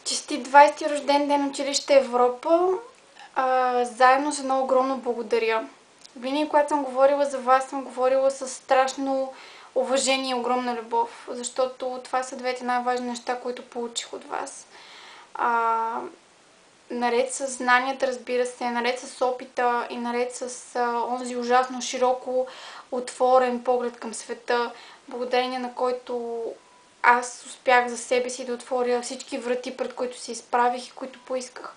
Честит 20-ти рожден ден училище Европа! Заедно с едно огромно благодаря. Винаги, когато съм говорила за вас, съм говорила с страшно уважение и огромна любов, защото това са двете най-важни неща, които получих от вас. Наред с знанията, разбира се, наред с опита и наред с онзи ужасно широко отворен поглед към света, благодарение на който аз успях за себе си да отворя всички врати, пред които се изправих и които поисках.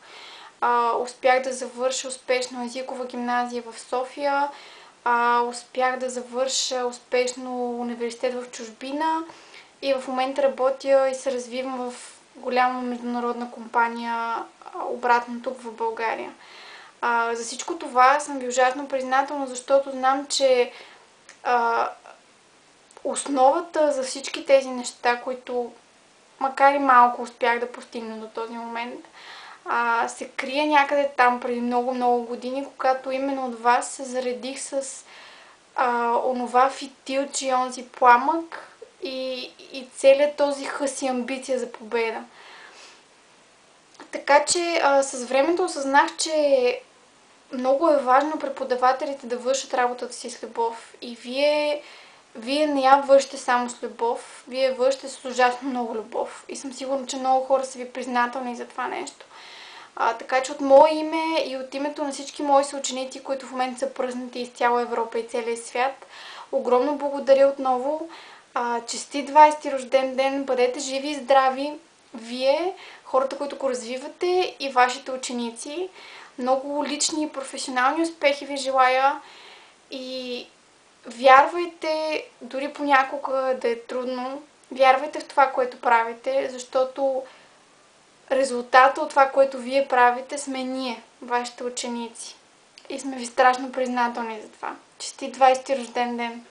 Успях да завърша успешно езикова гимназия в София, успях да завърша успешно университет в чужбина и в момента работя и се развивам в голяма международна компания обратно тук в България. За всичко това съм ви ужасно признателна, защото знам, че основата за всички тези неща, които макар и малко успях да постигна до този момент, се крие някъде там преди много години, когато именно от вас се заредих с онова фитилче и онзи пламък и целият този хъс и амбиция за победа. Така че с времето осъзнах, че много е важно преподавателите да вършат работата си с любов. И вие не я вършите само с любов, вие вършите с ужасно много любов. И съм сигурна, че много хора са ви признателни за това нещо. Така че от мое име и от името на всички мои съученици, които в момента са пръснати из цяла Европа и целия свят, огромно благодаря отново. Честит 20-ти рожден ден, бъдете живи и здрави, вие, хората, които го развивате и вашите ученици. Много лични и професионални успехи ви желая и вярвайте, дори понякога да е трудно, вярвайте в това, което правите, защото резултата от това, което вие правите, сме ние, вашите ученици. И сме ви страшно признателни за това. Честит 20-ти рожден ден!